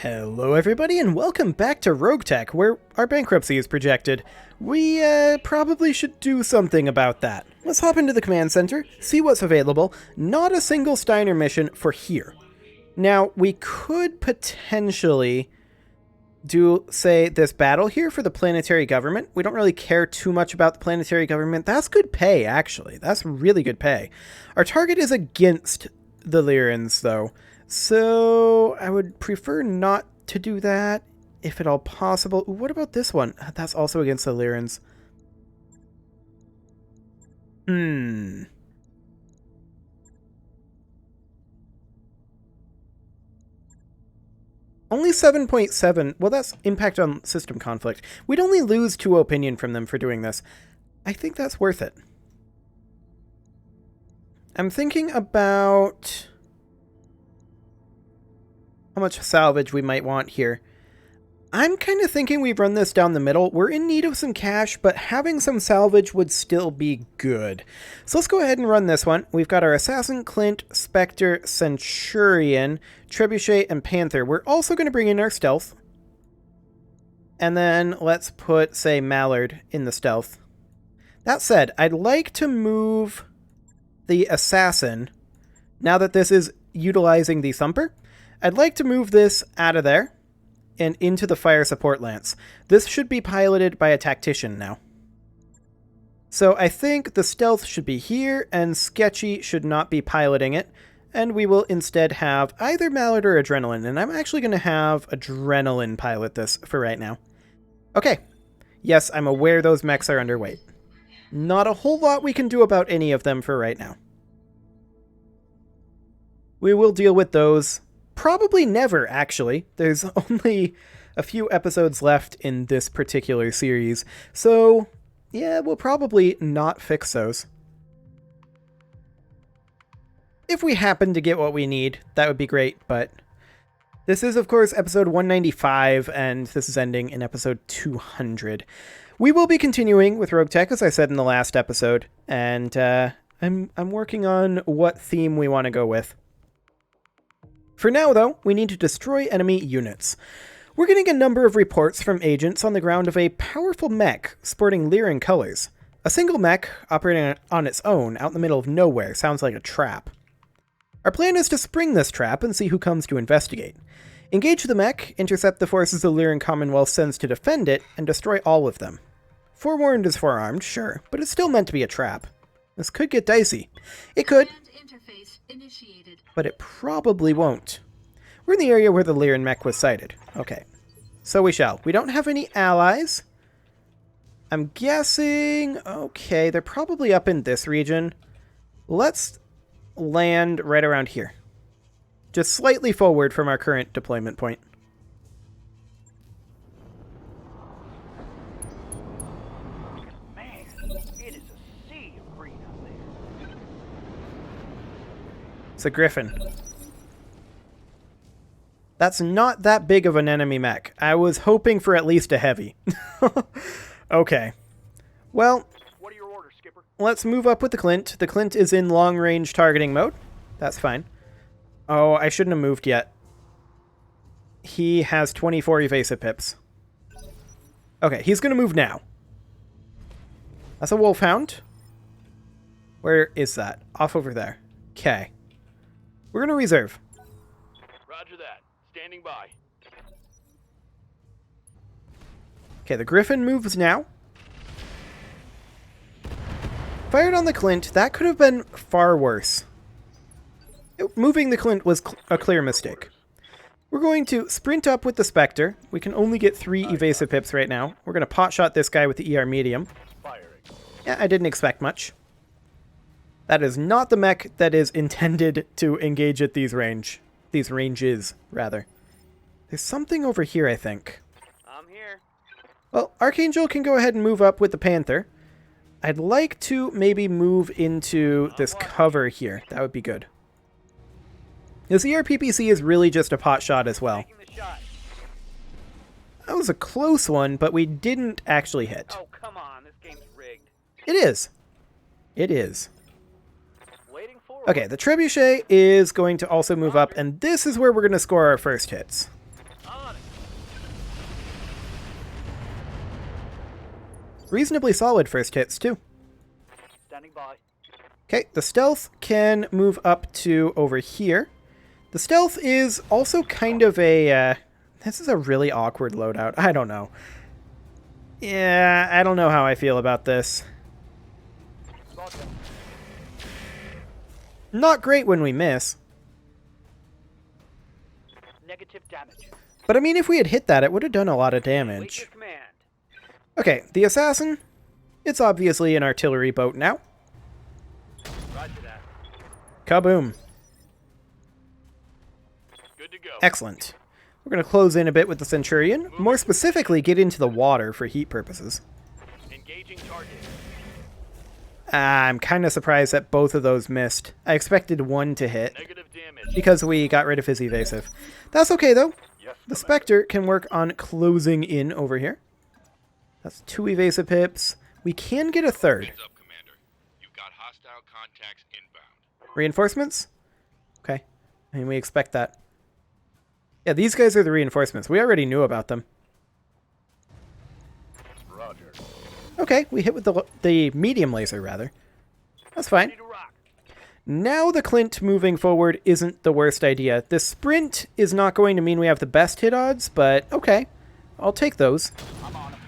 Hello everybody and welcome back to RogueTech, where our bankruptcy is projected. We probably should do something about that. Let's hop into the command center, see what's available. Not a single Steiner mission for here. Now, we could potentially do, say, this battle here for the planetary government. We don't really care too much about the planetary government. That's good pay, actually. That's really good pay. Our target is against the Lyrans, though. So I would prefer not to do that, if at all possible. Ooh, what about this one? That's also against the Lyrans. Only 7.7. Well, that's impact on system conflict. We'd only lose 2 opinion from them for doing this. I think that's worth it. I'm thinking about how much salvage we might want here. I'm kind of thinking we run this down the middle. We're in need of some cash, but having some salvage would still be good. So let's go ahead and run this one. We've got our Assassin, Clint, Spectre, Centurion, Trebuchet, and Panther. We're also going to bring in our Stealth. And then let's put, say, Mallard in the Stealth. That said, I'd like to move the Assassin, now that this is utilizing the Thumper. I'd like to move this out of there and into the Fire Support Lance. This should be piloted by a Tactician now. So I think the Stealth should be here, and Sketchy should not be piloting it, and we will instead have either Mallard or Adrenaline, and I'm actually going to have Adrenaline pilot this for right now. Okay. Yes, I'm aware those mechs are underweight. Not a whole lot we can do about any of them for right now. We will deal with those. Probably never, actually. There's only a few episodes left in this particular series, so yeah, we'll probably not fix those. If we happen to get what we need, that would be great, but this is, of course, episode 195, and this is ending in episode 200. We will be continuing with RogueTech, as I said in the last episode, and I'm working on what theme we want to go with. For now, though, we need to destroy enemy units. We're getting a number of reports from agents on the ground of a powerful mech sporting Lyran colors. A single mech operating on its own out in the middle of nowhere sounds like a trap. Our plan is to spring this trap and see who comes to investigate. Engage the mech, intercept the forces the Lyran Commonwealth sends to defend it, and destroy all of them. Forewarned is forearmed, sure, but it's still meant to be a trap. This could get dicey. It could, but it probably won't. We're in the area where the Lyran mech was sighted. Okay, so we shall. We don't have any allies. I'm guessing, okay, they're probably up in this region. Let's land right around here. Just slightly forward from our current deployment point. Man, it is a sea of green out there. It's a Griffin. That's not that big of an enemy mech. I was hoping for at least a heavy. Okay. Well, What are your orders, Skipper? let's move up with the Clint. The Clint is in long-range targeting mode. That's fine. Oh, I shouldn't have moved yet. He has 24 evasive pips. Okay, he's going to move now. That's a Wolfhound. Where is that? Off over there. Okay. We're going to reserve. Roger that. Standing by. Okay, the Griffin moves now. Fired on the Clint. That could have been far worse. Moving the Clint was a clear mistake. We're going to sprint up with the Spectre. We can only get 3 evasive pips right now. We're going to pot-shot this guy with the ER medium. Firing. Yeah, I didn't expect much. That is not the mech that is intended to engage at these ranges, rather. There's something over here, I think. I'm here. Well, Archangel can go ahead and move up with the Panther. I'd like to maybe move into this cover here. That would be good. This ERPPC is really just a pot shot as well. Taking the shot. That was a close one, but we didn't actually hit. Oh, come on. This game's rigged. It is. It is. Waiting for Okay, the Trebuchet is going to also move up, and this is where we're going to score our first hits. On reasonably solid first hits, too. Standing by. Okay, the stealth can move up to over here. The stealth is also kind of a... this is a really awkward loadout. I don't know. Yeah, I don't know how I feel about this. Not great when we miss. Negative damage. But I mean, if we had hit that, it would have done a lot of Wait damage. your command. Okay, the assassin. It's obviously an artillery boat now. Roger that. Kaboom. Good to go. Excellent. We're going to close in a bit with the Centurion. More specifically, get into the water for heat purposes. Engaging target. I'm kind of surprised that both of those missed. I expected one to hit Negative damage. because we got rid of his evasive. That's okay, though. Yes, The Spectre can work on closing in over here. That's 2 evasive pips. We can get a third. Heads up, Commander. You've got hostile contacts inbound. Reinforcements? Okay. I mean, we expect that. Yeah, these guys are the reinforcements. We already knew about them. Roger. Okay, we hit with the medium laser, rather. That's fine. Ready to rock. Now the Clint moving forward isn't the worst idea. The sprint is not going to mean we have the best hit odds, but okay. I'll take those. I'm on him.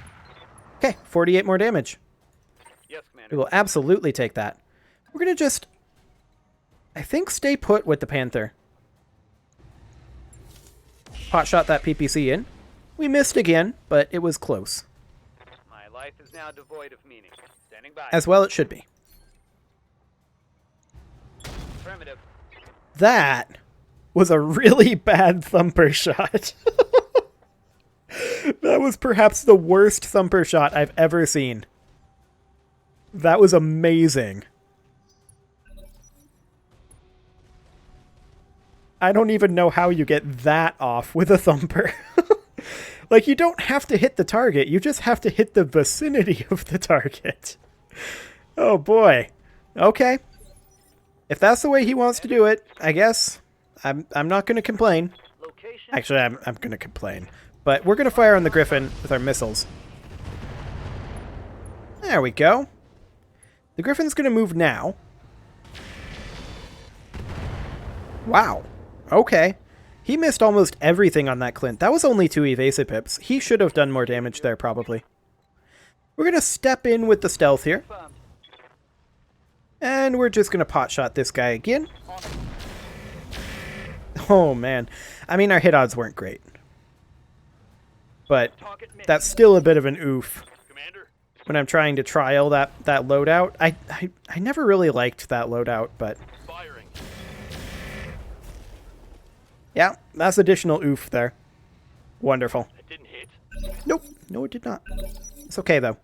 Okay, 48 more damage. Yes, We Commander. will absolutely take that. We're going to just, I think, stay put with the Panther. Hotshot that PPC in. We missed again, but it was close. My life is now devoid of meaning. Standing by. As well it should be. Affirmative. That was a really bad Thumper shot. That was perhaps the worst Thumper shot I've ever seen. That was amazing. I don't even know how you get that off with a Thumper. Like, you don't have to hit the target. You just have to hit the vicinity of the target. Oh, boy. Okay. If that's the way he wants to do it, I guess I'm not going to complain. Location. Actually, I'm going to complain. But we're going to fire on the Griffin with our missiles. There we go. The Griffin's going to move now. Wow. Okay. He missed almost everything on that Clint. That was only 2 evasive pips. He should have done more damage there, probably. We're going to step in with the stealth here. Confirmed. And we're just going to pot-shot this guy again. On it. Oh, man. I mean, our hit odds weren't great. But Target missed. that's still a bit of an oof Commander. when I'm trying to trial that loadout. I never really liked that loadout, but Firing. yeah, that's additional oof there. Wonderful. That didn't hit. Nope. No, it did not. It's okay, though.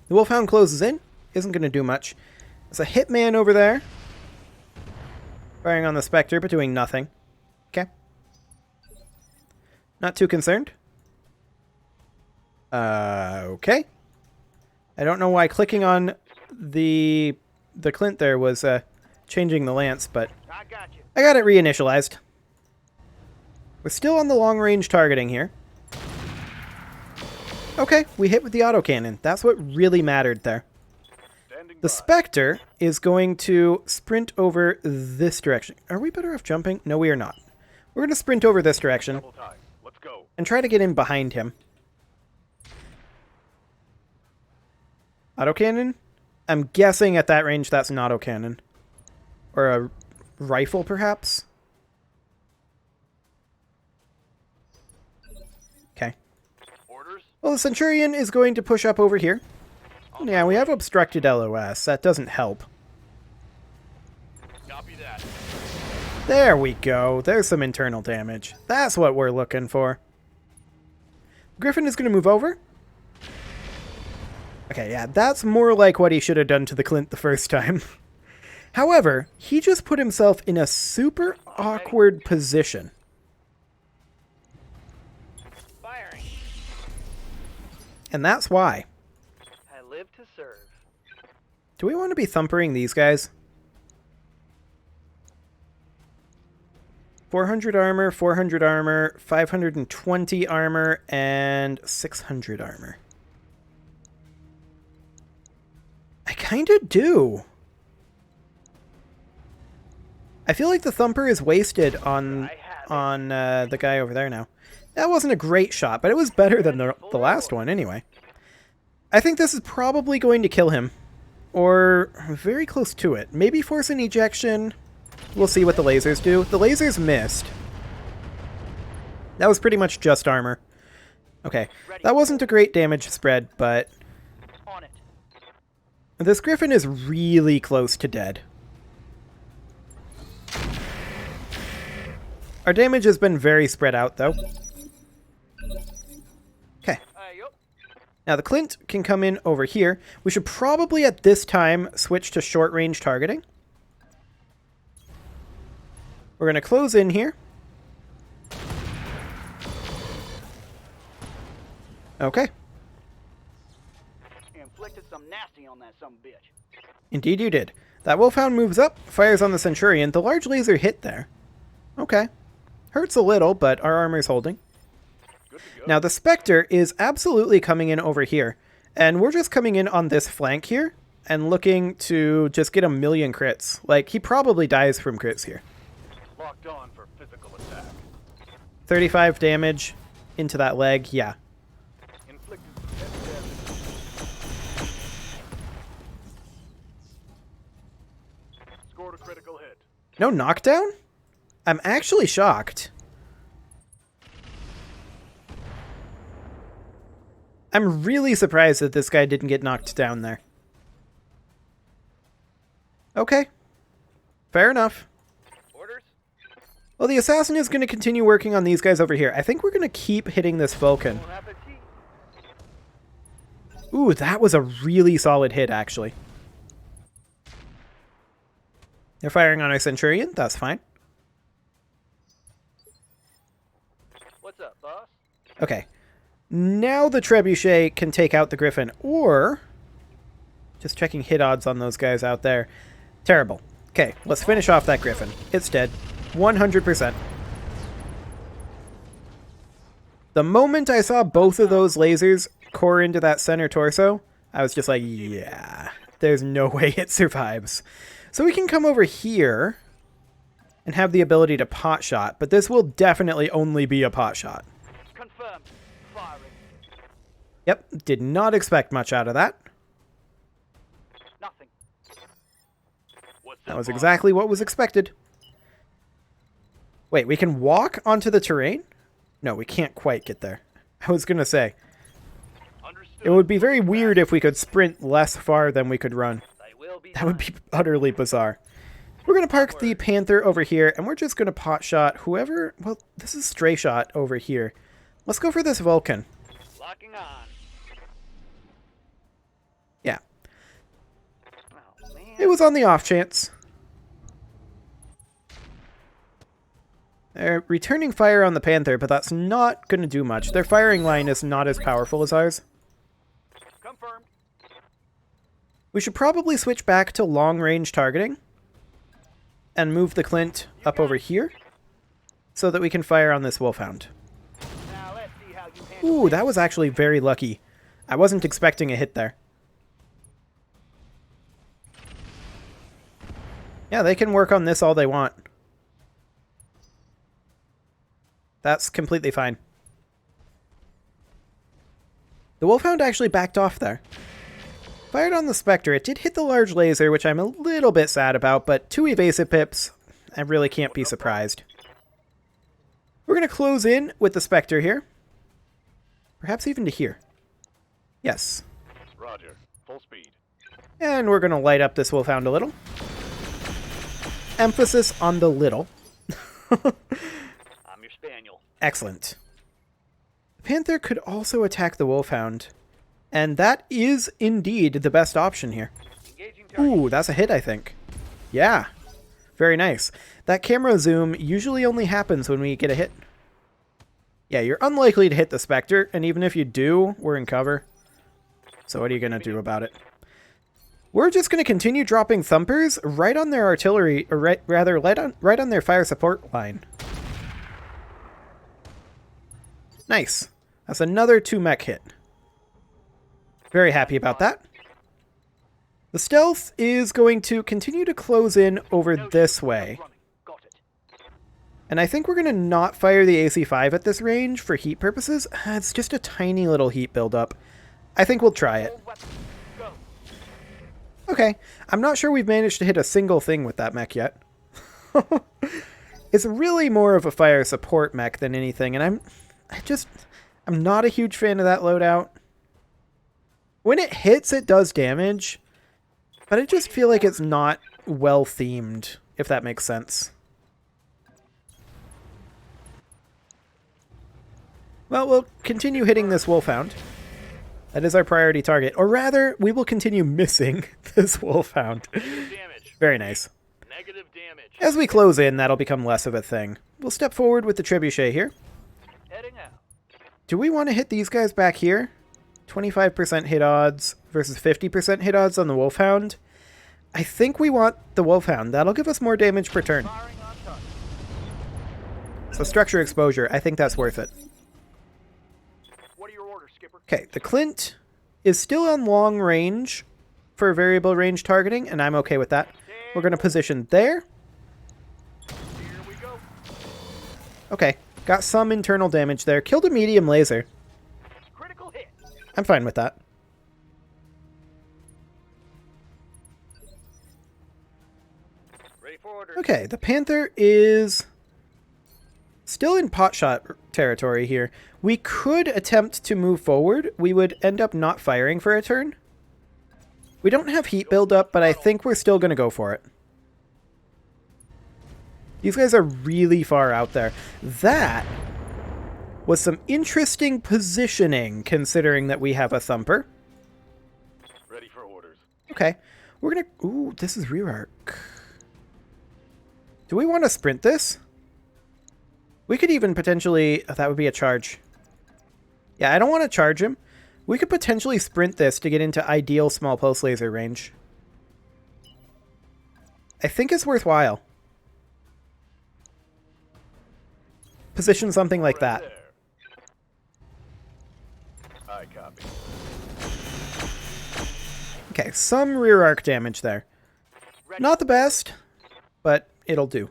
The Wolfhound closes in. Isn't going to do much. There's a Hitman over there. Firing on the Spectre, but doing nothing. Okay. Not too concerned. Okay. I don't know why clicking on the Clint there was changing the lance, but I got you. I got it reinitialized. We're still on the long-range targeting here. Okay, we hit with the autocannon. That's what really mattered there. Standing The by. Spectre is going to sprint over this direction. Are we better off jumping? No, we are not. We're going to sprint over this direction Double time. Let's go. and try to get in behind him. Autocannon? I'm guessing at that range that's an autocannon. Or a rifle, perhaps? Okay. Orders. Well, the Centurion is going to push up over here. Yeah, we have obstructed LOS. That doesn't help. Copy that. There we go. There's some internal damage. That's what we're looking for. Griffin is going to move over. Okay, yeah, that's more like what he should have done to the Clint the first time. However, he just put himself in a super awkward position. Firing. And that's why. I live to serve. Do we want to be thumpering these guys? 400 armor, 400 armor, 520 armor, and 600 armor. I kind of do. I feel like the Thumper is wasted on the guy over there now. That wasn't a great shot, but it was better than the last one anyway. I think this is probably going to kill him. Or very close to it. Maybe force an ejection. We'll see what the lasers do. The lasers missed. That was pretty much just armor. Okay, that wasn't a great damage spread, but this Griffin is really close to dead. Our damage has been very spread out, though. Okay. Now the Clint can come in over here. We should probably at this time switch to short-range targeting. We're going to close in here. Okay. Inflicted some nasty on that bitch. Indeed you did. That Wolfhound moves up, fires on the Centurion. The large laser hit there. Okay. Hurts a little, but our armor's holding. Now the Spectre is absolutely coming in over here. And we're just coming in on this flank here and looking to just get a million crits. Like, he probably dies from crits here. Locked on for physical attack. 35 damage into that leg, yeah. Scored a critical hit. No knockdown? I'm actually shocked. I'm really surprised that this guy didn't get knocked down there. Okay. Fair enough. Orders? Well, the assassin is going to continue working on these guys over here. I think we're going to keep hitting this Vulcan. Ooh, that was a really solid hit, actually. They're firing on our Centurion. That's fine. What's up, boss? Okay. Now the Trebuchet can take out the Griffin, or... Just checking hit odds on those guys out there. Terrible. Okay, let's finish off that Griffin. It's dead. 100%. The moment I saw both of those lasers core into that center torso, I was just like, yeah, there's no way it survives. So we can come over here and have the ability to pot shot, but this will definitely only be a pot shot. Confirmed. Firing. Yep, did not expect much out of that. Nothing. That was exactly what was expected. Wait, we can walk onto the terrain? No, we can't quite get there. I was going to say. It would be very weird if we could sprint less far than we could run. That would be utterly bizarre. We're going to park the Panther over here, and we're just going to pot shot whoever... Well, this is stray shot over here. Let's go for this Vulcan. Locking on. Yeah. Oh, man. It was on the off chance. They're returning fire on the Panther, but that's not going to do much. Their firing line is not as powerful as ours. Confirmed. We should probably switch back to long-range targeting and move the Clint up over here so that we can fire on this Wolfhound. Now let's see how you handle Ooh, that was actually very lucky. I wasn't expecting a hit there. Yeah, they can work on this all they want. That's completely fine. The Wolfhound actually backed off there. Fired on the Spectre. It did hit the large laser, which I'm a little bit sad about, but 2 evasive pips, I really can't be surprised. We're going to close in with the Spectre here. Perhaps even to here. Yes. Roger. Full speed. And we're going to light up this Wolfhound a little. Emphasis on the little. I'm your spaniel. Excellent. The Panther could also attack the Wolfhound. And that is indeed the best option here. Engaging target. Ooh, that's a hit, I think. Yeah. Very nice. That camera zoom usually only happens when we get a hit. Yeah, you're unlikely to hit the Spectre, and even if you do, we're in cover. So what are you going to do about it? We're just going to continue dropping Thumpers right on their artillery, or rather, right on their fire support line. Nice. That's another 2 mech hit. Very happy about that. The stealth is going to continue to close in over No this shooting, way. no running. Got it. And I think we're going to not fire the AC-5 at this range for heat purposes. It's just a tiny little heat buildup. I think we'll try it. All weapons. Go. Okay, I'm not sure we've managed to hit a single thing with that mech yet. It's really more of a fire support mech than anything, and I'm not a huge fan of that loadout. When it hits, it does damage, but I just feel like it's not well themed, if that makes sense. Well, we'll continue hitting this wolfhound. That is our priority target. Or rather, we will continue missing this wolfhound. Damage. Very nice. Negative damage. As we close in, that'll become less of a thing. We'll step forward with the trebuchet here. Heading out. Do we want to hit these guys back here? 25% hit odds versus 50% hit odds on the wolfhound. I think we want the wolfhound. That'll give us more damage per turn. Firing on target. So structure exposure, I think that's worth it. What are your orders, Skipper? Okay, the Clint is still on long range for variable range targeting, and I'm okay with that. We're going to position there. Here we go. Okay, got some internal damage there. Killed a medium laser. Critical hit. I'm fine with that. Ready for orders. Okay, the Panther is still in potshot territory here. We could attempt to move forward. We would end up not firing for a turn. We don't have heat buildup, but I think we're still going to go for it. These guys are really far out there. That was some interesting positioning, considering that we have a Thumper. Ready for orders. Okay, we're going to... Ooh, this is rear arc. Do we want to sprint this? We could even potentially... Oh, that would be a charge. Yeah, I don't want to charge him. We could potentially sprint this to get into ideal small pulse laser range. I think it's worthwhile. Position something like that. There. I copy. Okay, some rear arc damage there. Ready. Not the best, but it'll do.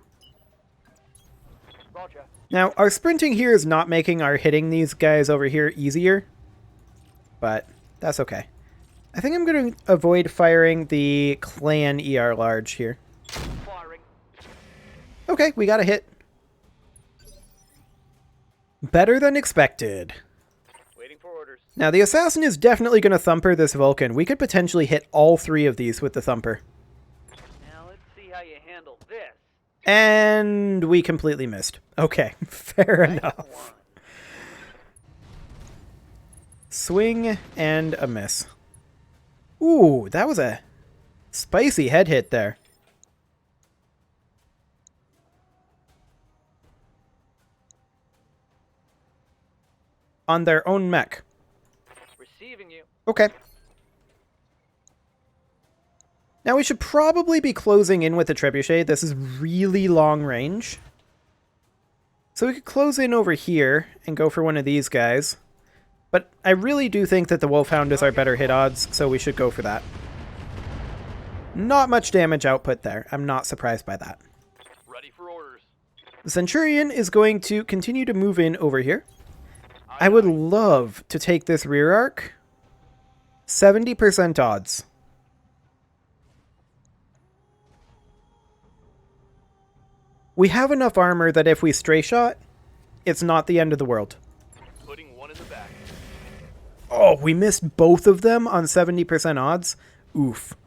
Roger. Now, our sprinting here is not making our hitting these guys over here easier, but that's okay. I think I'm going to avoid firing the clan ER large here. Firing. Okay, we got a hit. Better than expected. Waiting for orders. Now, the assassin is definitely going to Thumper this Vulcan. We could potentially hit all three of these with the Thumper. Now let's see how you handle this. And we completely missed. Okay, fair enough. Swing and a miss. Ooh, that was a spicy head hit there. On their own mech. Receiving you. Okay. Now we should probably be closing in with the trebuchet. This is really long range. So we could close in over here and go for one of these guys. But I really do think that the Wolfhound is our better hit odds, so we should go for that. Not much damage output there. I'm not surprised by that. Ready for orders. The Centurion is going to continue to move in over here. I would love to take this rear arc. 70% odds. We have enough armor that if we stray shot, it's not the end of the world. Putting one in the back. Oh, we missed both of them on 70% odds? Oof.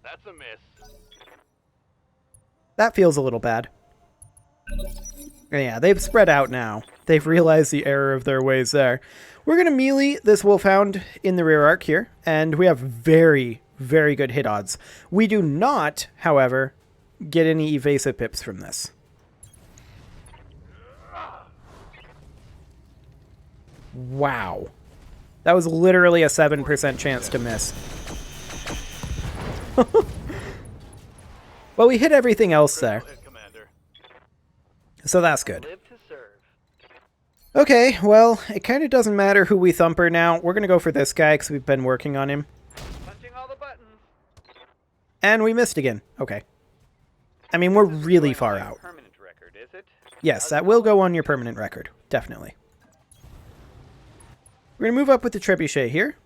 That's a miss. That feels a little bad. Yeah, they've spread out now. They've realized the error of their ways there. We're going to melee this Wolfhound in the rear arc here, and we have very, very good hit odds. We do not, however, get any evasive pips from this. Wow. That was literally a 7% chance to miss. Well, we hit everything else there, Hit, Commander. so that's good. Live to serve. Okay, well, it kind of doesn't matter who we Thumper now. We're going to go for this guy because we've been working on him. Punching all the buttons. And we missed again. Okay. I mean, we're really far Going on my out. Permanent record, is it? Yes, that will go on your permanent record. Definitely. We're going to move up with the trebuchet here.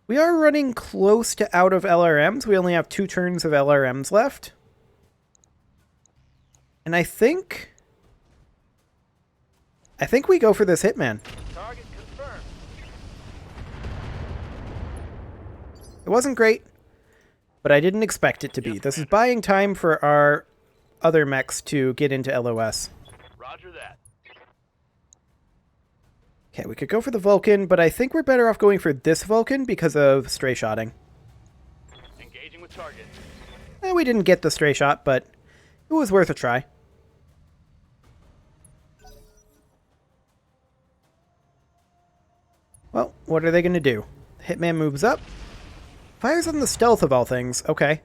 We are running close to out of LRMs. We only have 2 turns of LRMs left. And I think we go for this Hitman. Target confirmed. It wasn't great, but I didn't expect it to be. This is buying time for our other mechs to get into LOS. Roger that. Okay, we could go for the Vulcan, but I think we're better off going for this Vulcan because of stray shotting. Engaging with target. We didn't get the stray shot, but it was worth a try. Well, what are they going to do? Hitman moves up. Fires on the stealth of all things. Okay.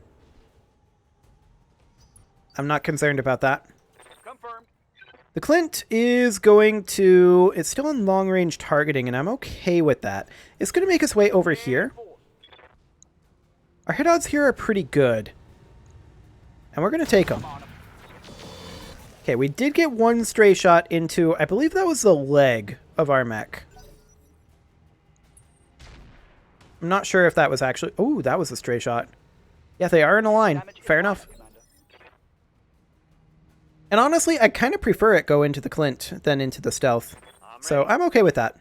I'm not concerned about that. Confirmed. The Clint is going to... It's still in long-range targeting, and I'm okay with that. It's going to make its way over here. Our hit odds here are pretty good. And we're going to take them. Okay, we did get 1 stray shot into... I believe that was the leg of our mech. I'm not sure if that was actually... Oh, that was a stray shot. Yeah, they are in a line. Fair enough. And honestly, I kind of prefer it go into the Clint than into the stealth. So I'm okay with that.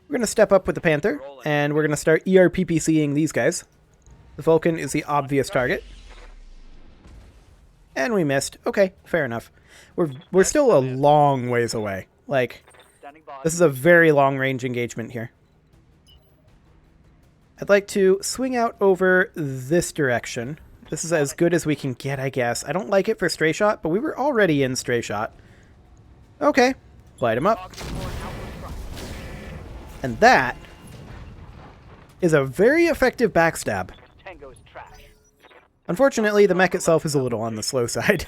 We're going to step up with the Panther, and we're going to start ERPPCing these guys. The Vulcan is the obvious target. And we missed. Okay, fair enough. We're still a long ways away. Like, Standing by. this is a very long-range engagement here. I'd like to swing out over this direction. This is as good as we can get, I guess. I don't like it for stray shot, but we were already in stray shot. Okay, light him up. And that is a very effective backstab. Tango's trash. Unfortunately, the mech itself is a little on the slow side.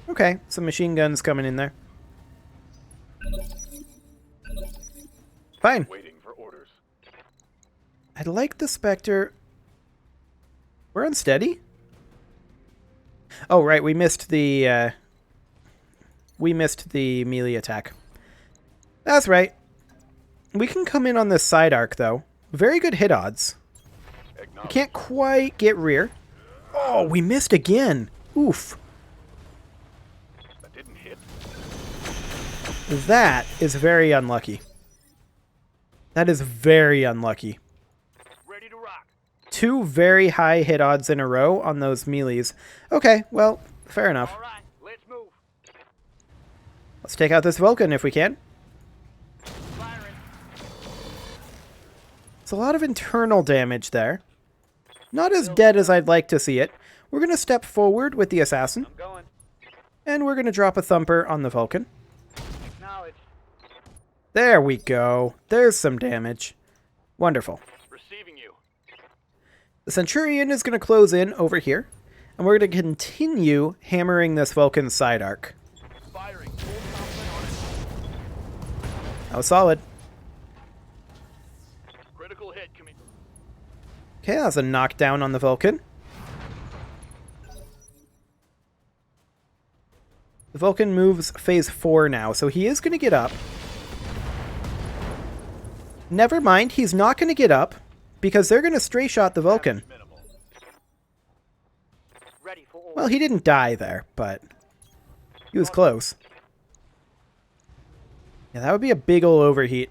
Okay, some machine guns coming in there. Fine. Waiting for orders. I'd like the Spectre... We're unsteady? Oh, right, we missed the melee attack. That's right. We can come in on this side arc, though. Very good hit odds. We can't quite get rear. Oh, we missed again. Oof. That didn't hit. That is very unlucky. That is very unlucky. Ready to rock. 2 very high hit odds in a row on those melees. Okay, well, fair enough. All right, let's move. Let's take out this Vulcan if we can. Firing. It's a lot of internal damage there. Not as dead as I'd like to see it. We're going to step forward with the Assassin, I'm going. and we're going to drop a Thumper on the Vulcan. Acknowledged. There we go. There's some damage. Wonderful. Receiving you. The Centurion is going to close in over here, and we're going to continue hammering this Vulcan's side arc. Firing. Full complement on it. That was solid. Critical hit. Coming. Okay, that's a knockdown on the Vulcan. The Vulcan moves phase 4 now, so he is going to get up. Never mind, he's not going to get up, because they're going to stray shot the Vulcan. Minimal. Ready for order. Well, he didn't die there, but he was close. Yeah, that would be a big ol' overheat.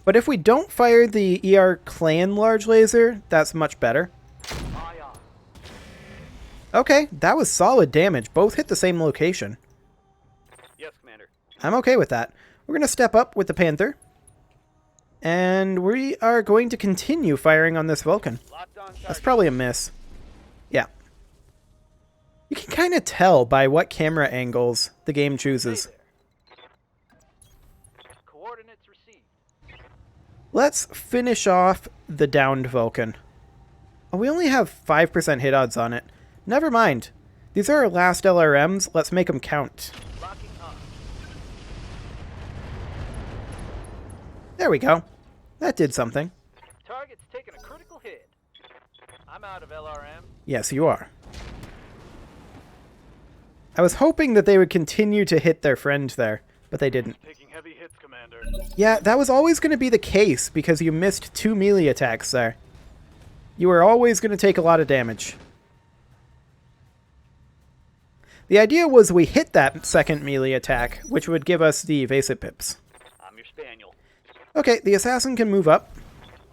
But if we don't fire the ER Clan large laser, that's much better. Aye, aye. Okay, that was solid damage. Both hit the same location. Yes, Commander. I'm okay with that. We're going to step up with the Panther. And we are going to continue firing on this Vulcan. Locked on That's target. probably a miss. Yeah. You can kind of tell by what camera angles the game chooses. Stay there. Coordinates received. Let's finish off the downed Vulcan. Oh, we only have 5% hit odds on it. Never mind. These are our last LRMs. Let's make them count. Locking up. There we go. That did something. Target's taking a critical hit. I'm out of LRM. Yes, you are. I was hoping that they would continue to hit their friend there, but they didn't. Taking heavy hits, Commander. Yeah, that was always going to be the case because you missed 2 melee attacks there. You were always going to take a lot of damage. The idea was we hit that second melee attack, which would give us the evasive pips. I'm your spaniel. Okay, the assassin can move up,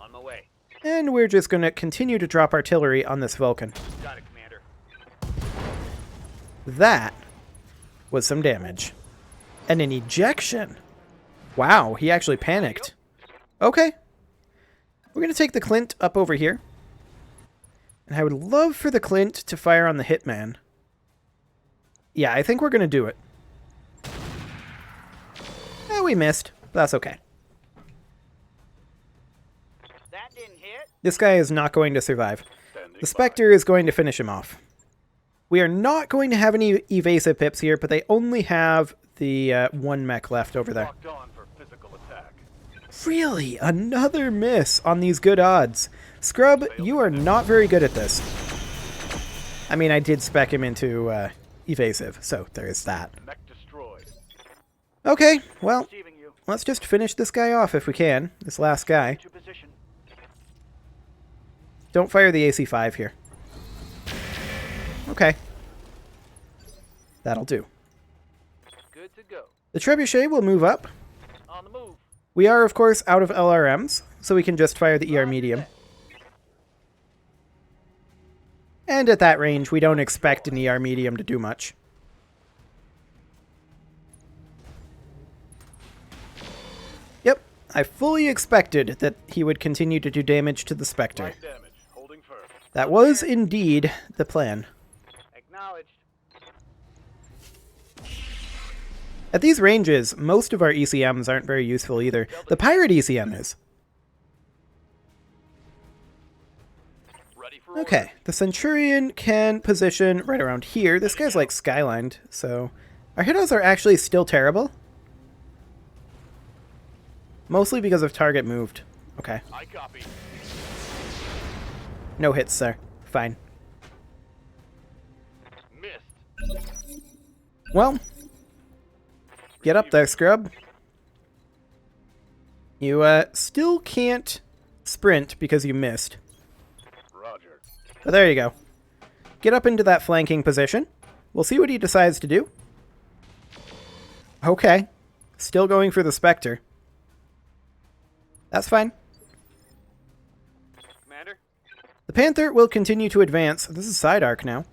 On my way. and we're just going to continue to drop artillery on this Vulcan. Got it, Commander. That was some damage. And an ejection. Wow, he actually panicked. Okay. We're going to take the Clint up over here. And I would love for the Clint to fire on the Hitman. Yeah, I think we're going to do it. We missed. But that's okay. That didn't hit. This guy is not going to survive. The Spectre is going to finish him off. We are not going to have any evasive pips here, but they only have the one mech left over there. Locked on for physical attack. Really? Another miss on these good odds. Scrub, you are not very good at this. I mean, I did spec him into evasive, so there is that. Mech destroyed. Okay, well, Receiving you. let's just finish this guy off if we can. This last guy. To position. Don't fire the AC-5 here. Okay. That'll do. Good to go. The Trebuchet will move up. On the move. We are, of course, out of LRMs, so we can just fire the ER medium. And at that range, we don't expect an ER medium to do much. Yep, I fully expected that he would continue to do damage to the Spectre. Light damage. Holding firm. That was indeed the plan. Acknowledged. At these ranges, most of our ECMs aren't very useful either. The Pirate ECM is. Ready for Okay, the Centurion can position right around here. This guy's like skylined, so... Our hit-outs are actually still terrible. Mostly because of target moved. Okay. I copy. No hits, sir. Fine. Missed. Well, get up there, Scrub. You, still can't sprint because you missed. Roger. But there you go. Get up into that flanking position. We'll see what he decides to do. Okay. Still going for the Spectre. That's fine. Commander, The Panther will continue to advance. This is side arc now.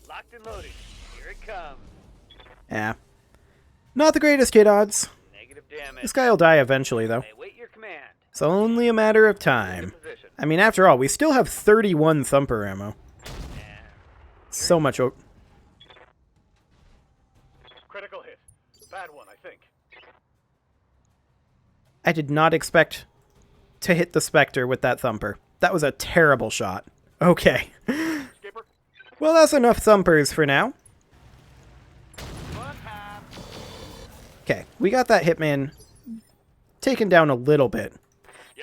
locked and loaded. Here it comes. Yeah. Not the greatest hit odds. Negative damage. This guy will die eventually, though. I await your command. It's only a matter of time. Position. I mean, after all, we still have 31 Thumper ammo. Yeah. So much... Critical hit. Bad one, I think. I did not expect to hit the Spectre with that Thumper. That was a terrible shot. Okay. Skipper. Well, that's enough Thumpers for now. Fun time. Okay, we got that Hitman taken down a little bit.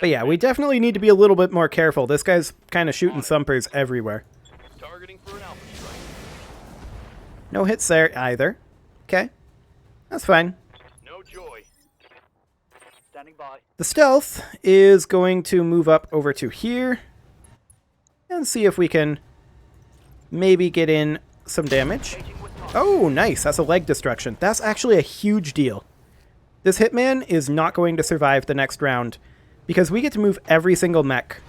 But yeah, we definitely need to be a little bit more careful. This guy's kind of shooting Thumpers everywhere. Targeting for an alpha strike. No hits there either. Okay, that's fine. No joy. Standing by. The Stealth is going to move up over to here and see if we can maybe get in some damage. Engaging with target. Oh, nice. That's a leg destruction. That's actually a huge deal. This Hitman is not going to survive the next round because we get to move every single mech.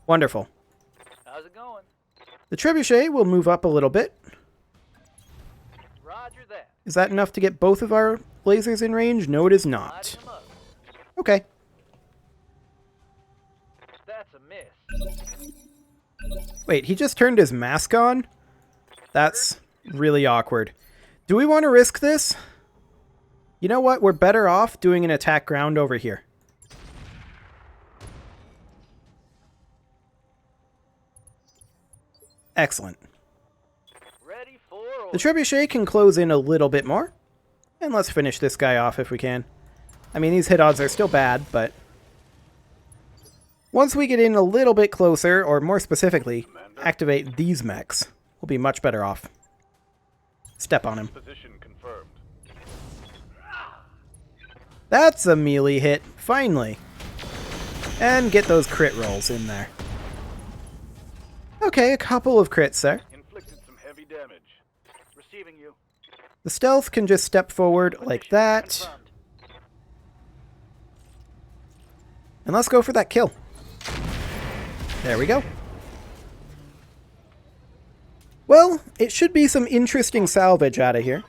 Wonderful. How's it going? The Trebuchet will move up a little bit. Roger that. Is that enough to get both of our lasers in range? No, it is not. Lighting 'em up. Okay. That's a miss. Wait, he just turned his mask on? That's really awkward. Do we want to risk this? You know what? We're better off doing an attack ground over here. Excellent. Ready for The order. Trebuchet can close in a little bit more. And let's finish this guy off if we can. I mean, these hit odds are still bad, but... Once we get in a little bit closer, or more specifically, activate these mechs, we'll be much better off. Step on him. Position confirmed. That's a melee hit, finally. And get those crit rolls in there. Okay, a couple of crits there. Inflicted some heavy damage. Receiving you. The stealth can just step forward like that. Confirmed. And let's go for that kill. There we go. Well, it should be some interesting salvage out of here.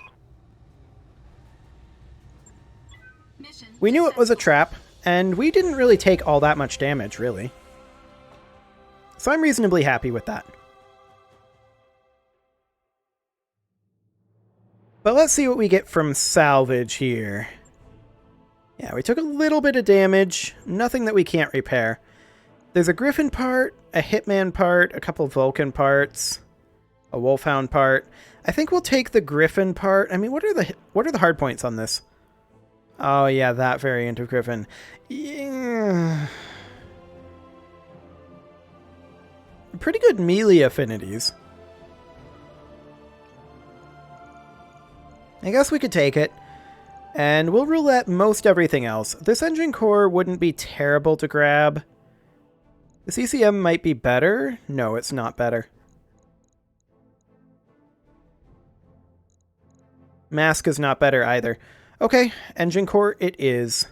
We knew it was a trap, and we didn't really take all that much damage, really. So I'm reasonably happy with that. But let's see what we get from salvage here. Yeah, we took a little bit of damage, nothing that we can't repair. There's a Griffin part, a Hitman part, a couple Vulcan parts, a Wolfhound part. I think we'll take the Griffin part. I mean, what are the hard points on this? Oh yeah, that variant of Griffin. Yeah. Pretty good melee affinities. I guess we could take it. And we'll roulette most everything else. This engine core wouldn't be terrible to grab. The CCM might be better. No, it's not better. Mask is not better either. Okay, engine core it is.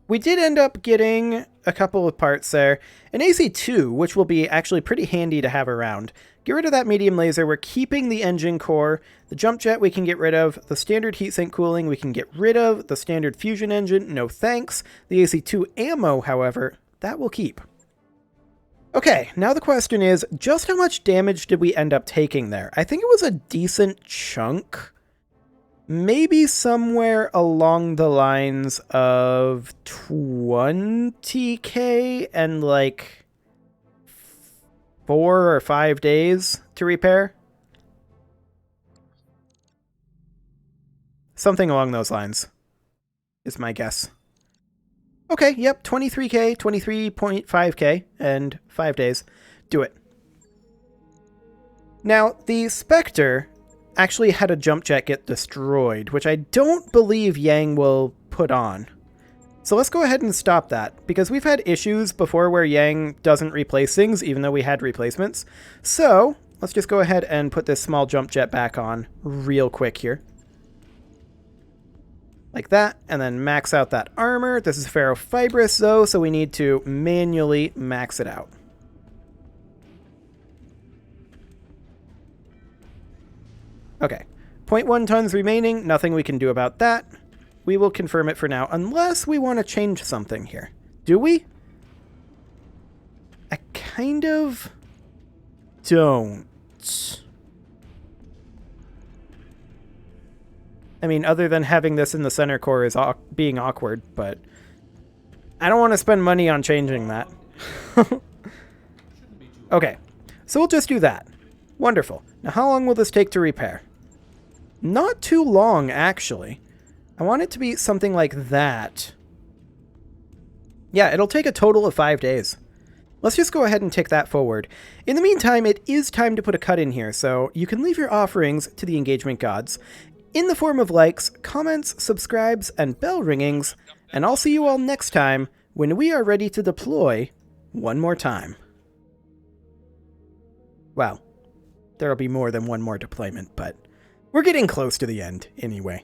We did end up getting a couple of parts there. An AC-2, which will be actually pretty handy to have around. Get rid of that medium laser. We're keeping the engine core. The jump jet we can get rid of. The standard heatsink cooling we can get rid of. The standard fusion engine, no thanks. The AC-2 ammo, however, that will keep. Okay, now the question is, just how much damage did we end up taking there? I think it was a decent chunk. Maybe somewhere along the lines of 20k and like 4 or 5 days to repair. Something along those lines is my guess. Okay, yep, 23k, 23.5k, and 5 days. Do it. Now, the Spectre actually had a jump jet get destroyed, which I don't believe Yang will put on. So let's go ahead and stop that, because we've had issues before where Yang doesn't replace things, even though we had replacements. So let's just go ahead and put this small jump jet back on real quick here. Like that, and then max out that armor. This is ferrofibrous though, so we need to manually max it out. Okay, 0.1 tons remaining, nothing we can do about that. We will confirm it for now, unless we want to change something here. Do we? I kind of don't. I mean, other than having this in the center core is being awkward, but I don't want to spend money on changing that. Okay, so we'll just do that. Wonderful. Now, how long will this take to repair? Not too long, actually. I want it to be something like that. Yeah, it'll take a total of 5 days. Let's just go ahead and tick that forward. In the meantime, it is time to put a cut in here, so you can leave your offerings to the engagement gods in the form of likes, comments, subscribes, and bell ringings, and I'll see you all next time when we are ready to deploy one more time. Well, there'll be more than one more deployment, but we're getting close to the end anyway.